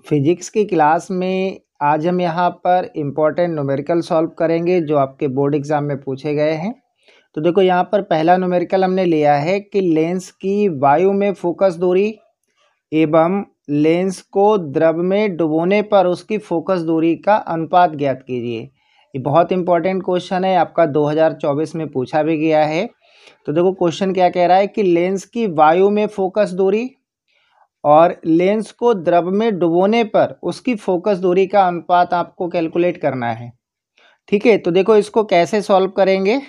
Physics की class में आज हम यहाँ पर इम्पोर्टेंट न्यूमेरिकल सॉल्व करेंगे जो आपके बोर्ड एग्जाम में पूछे गए हैं। तो देखो यहाँ पर पहला न्यूमेरिकल हमने लिया है कि लेंस की वायु में फोकस दूरी एवं लेंस को द्रव में डुबोने पर उसकी फोकस दूरी का अनुपात ज्ञात कीजिए। ये बहुत इंपॉर्टेंट क्वेश्चन है, आपका 2024 में पूछा भी गया है। तो देखो क्वेश्चन क्या कह रहा है कि लेंस की वायु में फोकस दूरी और लेंस को द्रव में डुबोने पर उसकी फोकस दूरी का अनुपात आपको कैलकुलेट करना है। ठीक है, तो देखो इसको कैसे सॉल्व करेंगे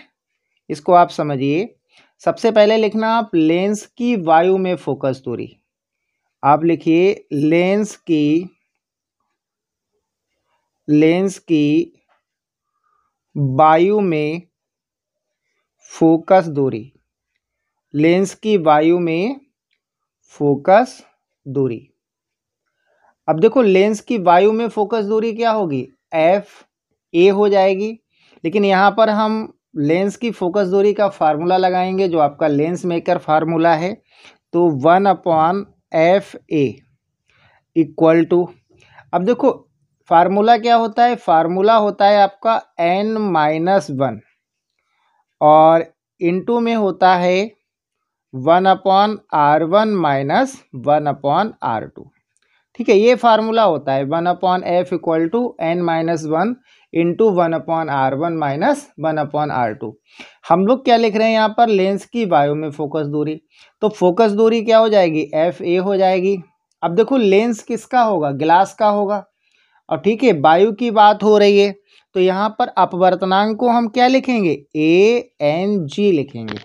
इसको आप समझिए। सबसे पहले लिखना आप लेंस की वायु में फोकस दूरी। आप लिखिए लेंस की वायु में फोकस दूरी, लेंस की वायु में फोकस दूरी। अब देखो लेंस की वायु में फोकस दूरी क्या होगी, एफ ए हो जाएगी। लेकिन यहाँ पर हम लेंस की फोकस दूरी का फार्मूला लगाएंगे जो आपका लेंस मेकर फार्मूला है। तो 1/f(a) इक्वल टू, अब देखो फार्मूला क्या होता है, फार्मूला होता है आपका n-1 और इनटू में होता है 1/r1 माइनस 1/r2। ठीक है, ये फार्मूला होता है 1/f equal to n-1 into 1/r1 minus 1/r2। हम लोग क्या लिख रहे हैं यहाँ पर, लेंस की वायु में फोकस दूरी। तो फोकस दूरी क्या हो जाएगी, एफ ए हो जाएगी। अब देखो लेंस किसका होगा, ग्लास का होगा। और ठीक है, वायु की बात हो रही है तो यहाँ पर अपवर्तनांक को हम क्या लिखेंगे, ए एन जी लिखेंगे।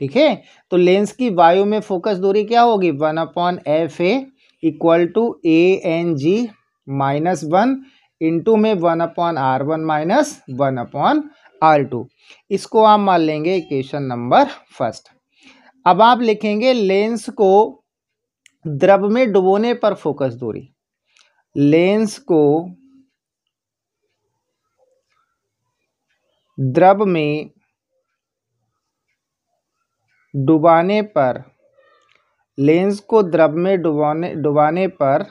ठीक है, तो लेंस की वायु में फोकस दूरी क्या होगी 1/f(a) equal to A N G minus 1 into में 1/r1 माइनस 1/r2। इसको आप मान लेंगे इक्वेशन नंबर फर्स्ट। अब आप लिखेंगे लेंस को द्रव में डुबोने पर फोकस दूरी। लेंस को द्रव में डुबाने पर, लेंस को द्रव में डुबाने पर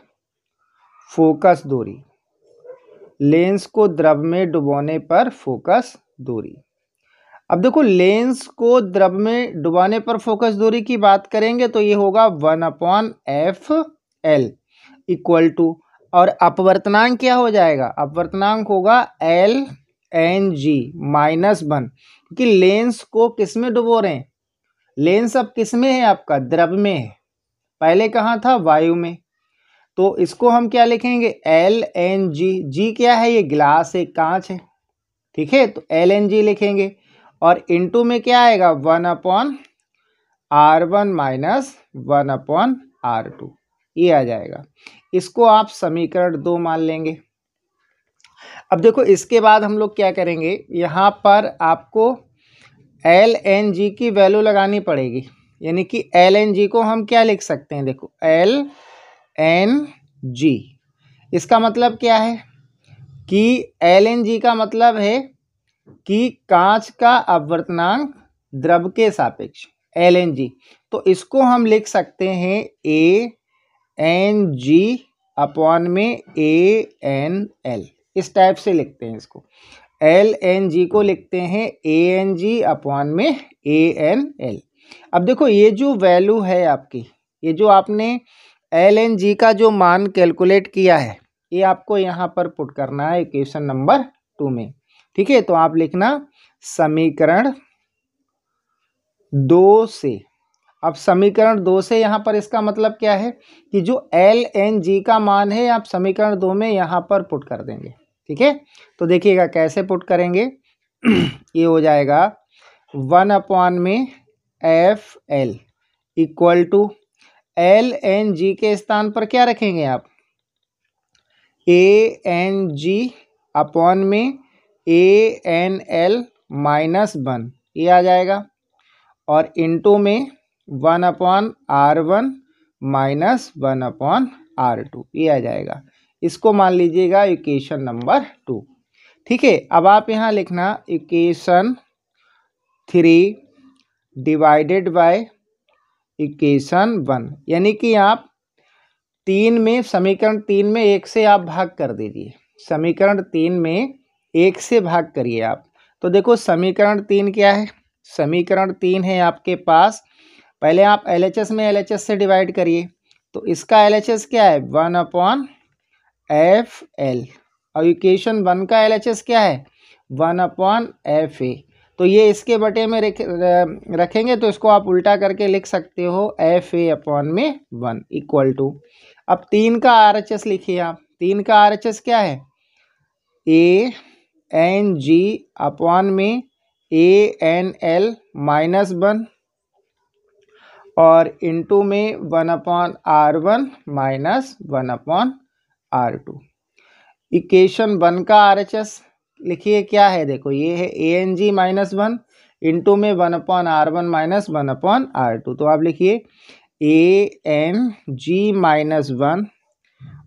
फोकस दूरी, लेंस को द्रव में डुबाने पर फोकस दूरी। अब देखो लेंस को द्रव में डुबाने पर फोकस दूरी की बात करेंगे तो ये होगा 1/f(l) इक्वल टू, और अपवर्तनांक क्या हो जाएगा, अपवर्तनांक होगा एल एन जी माइनस 1, क्योंकि लेंस को किस में डुबो रहे हैं, लेंस अब किस में है आपका, द्रव में है। पहले कहाँ था, वायु में। तो इसको हम क्या लिखेंगे, एल एन जी, जी क्या है, ये ग्लास है, कांच है। ठीक है, तो एल एन जी लिखेंगे और इनटू में क्या आएगा 1/r1 माइनस 1/r2, ये आ जाएगा। इसको आप समीकरण 2 मान लेंगे। अब देखो इसके बाद हम लोग क्या करेंगे, यहाँ पर आपको एल एन जी की वैल्यू लगानी पड़ेगी। यानी कि एल एन जी को हम क्या लिख सकते हैं, देखो एल एन जी, इसका मतलब क्या है कि एल एन जी का मतलब है कि कांच का अपवर्तनांक द्रव के सापेक्ष, एल एन जी। तो इसको हम लिख सकते हैं ए एन जी अपॉन में ए एन एल, इस टाइप से लिखते हैं इसको। एल एन जी को लिखते हैं ए एन जी अपॉन में ए एन एल। अब देखो ये जो वैल्यू है आपकी, ये जो आपने एल एन जी का जो मान कैलकुलेट किया है, ये आपको यहाँ पर पुट करना है इक्वेशन नंबर 2 में। ठीक है, तो आप लिखना समीकरण 2 से। अब समीकरण 2 से यहाँ पर इसका मतलब क्या है कि जो एल एन जी का मान है आप समीकरण 2 में यहाँ पर पुट कर देंगे। ठीक है, तो देखिएगा कैसे पुट करेंगे। ये हो जाएगा 1/f(l) equal to L N G के स्थान पर क्या रखेंगे आप, ए एन जी अपॉन में ए एन एल माइनस 1, ये आ जाएगा। और इनटू में 1/r1 माइनस 1/r2, ये आ जाएगा। इसको मान लीजिएगा इक्वेशन नंबर 2। ठीक है, अब आप यहाँ लिखना इक्वेशन 3 डिवाइडेड बाय इक्वेशन 1, यानी कि आप 3 में, समीकरण 3 में 1 से आप भाग कर दीजिए। समीकरण 3 में 1 से भाग करिए आप। तो देखो समीकरण 3 क्या है, समीकरण 3 है आपके पास, पहले आप LHS में LHS से डिवाइड करिए। तो इसका LHS क्या है, 1/FL। और इक्वेशन 1 का LHS क्या है, 1/FA। तो ये इसके बटे में रखेंगे तो इसको आप उल्टा करके लिख सकते हो FA/1 इक्वल टू, अब 3 का RHS लिखिए आप। 3 का RHS क्या है, ANG/ANL-1 और इंटू में 1/R1 माइनस 1/R2। इक्वेशन 1 का RHS लिखिए क्या है, देखो ये है ANG-1 इंटू में 1/R1 माइनस 1/R2। तो आप लिखिए ANG-1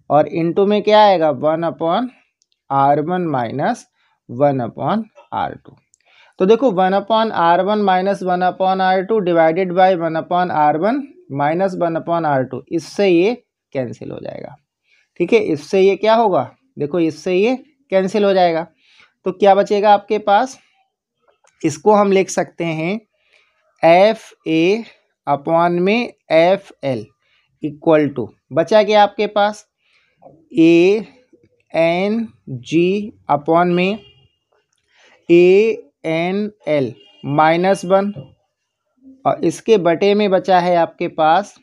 और इंटू में क्या आएगा, 1/R1 माइनस 1/R2। तो देखो 1/R1 minus 1/R2 divided by 1/R1 minus 1/R2, इससे ये कैंसिल हो जाएगा। ठीक है, इससे ये क्या होगा, देखो इससे ये कैंसिल हो जाएगा। तो क्या बचेगा आपके पास, इसको हम लिख सकते हैं FA/FL इक्वल टू, बचा क्या आपके पास, ANG/ANL-1 और इसके बटे में बचा है आपके पास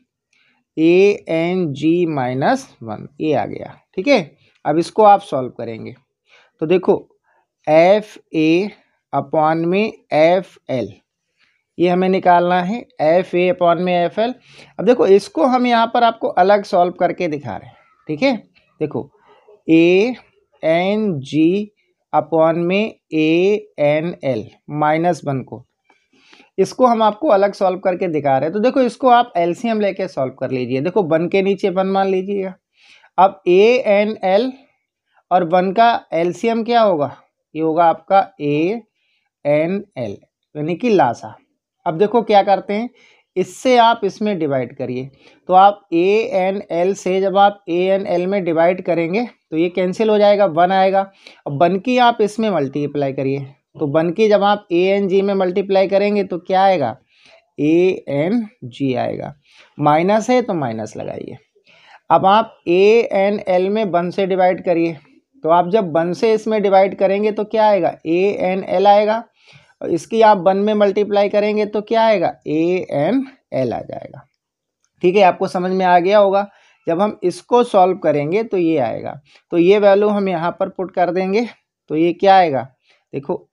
ANG-1, ये आ गया। ठीक है, अब इसको आप सॉल्व करेंगे तो देखो FA/FL ये हमें निकालना है, FA/FL। अब देखो इसको हम यहाँ पर आपको अलग सॉल्व करके दिखा रहे हैं। ठीक है, देखो ANG/ANL-1 को, इसको हम आपको अलग सॉल्व करके दिखा रहे हैं। तो देखो इसको आप LCM लेके सॉल्व कर लीजिए। देखो 1 के नीचे 1 मान लीजिएगा। अब ANL और 1 का LCM क्या होगा, ये होगा आपका ANL यानी कि लासा। अब देखो क्या करते हैं, इससे आप इसमें डिवाइड करिए। तो आप ANL से जब आप ANL में डिवाइड करेंगे तो ये कैंसिल हो जाएगा, 1 आएगा। अब 1 की आप इसमें मल्टीप्लाई करिए, तो 1 की जब आप ANG में मल्टीप्लाई करेंगे तो क्या आएगा, ANG आएगा। माइनस है तो माइनस लगाइए। अब आप ANL में 1 से डिवाइड करिए, तो आप जब 1 से इसमें डिवाइड करेंगे तो क्या आएगा, ANL आएगा। और इसकी आप 1 में मल्टीप्लाई करेंगे तो क्या आएगा, ANL आ जाएगा। ठीक है, आपको समझ में आ गया होगा। जब हम इसको सॉल्व करेंगे तो ये आएगा, तो ये वैल्यू हम यहाँ पर पुट कर देंगे तो ये क्या आएगा, देखो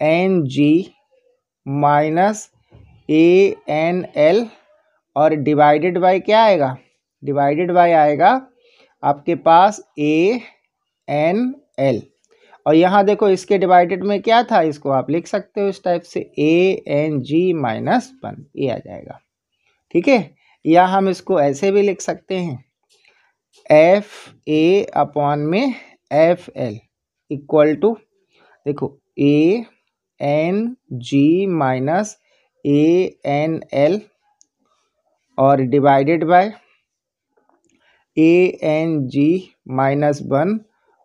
ANG - ANL और डिवाइडेड बाय क्या आएगा, डिवाइडेड बाय आएगा आपके पास ANL। और यहाँ देखो इसके डिवाइडेड में क्या था, इसको आप लिख सकते हो इस टाइप से ANG-1, ये आ जाएगा। ठीक है, या हम इसको ऐसे भी लिख सकते हैं FA/FL इक्वल टू, देखो ANG-ANL और डिवाइडेड बाय ANG-1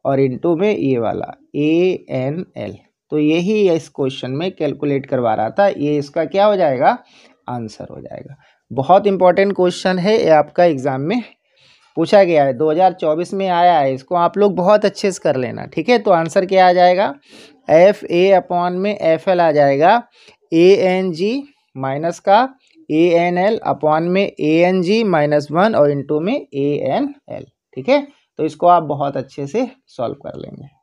और इनटू में ये वाला ANL। तो यही इस क्वेश्चन में कैलकुलेट करवा रहा था, ये इसका क्या हो जाएगा, आंसर हो जाएगा। बहुत इंपॉर्टेंट क्वेश्चन है, ये आपका एग्जाम में पूछा गया है, 2024 में आया है। इसको आप लोग बहुत अच्छे से कर लेना। ठीक है, तो आंसर क्या आ जाएगा, FA/FL आ जाएगा, ANG माइनस का ANL/ANG-1 और इनटू में ANL। ठीक है, तो इसको आप बहुत अच्छे से सॉल्व कर लेंगे।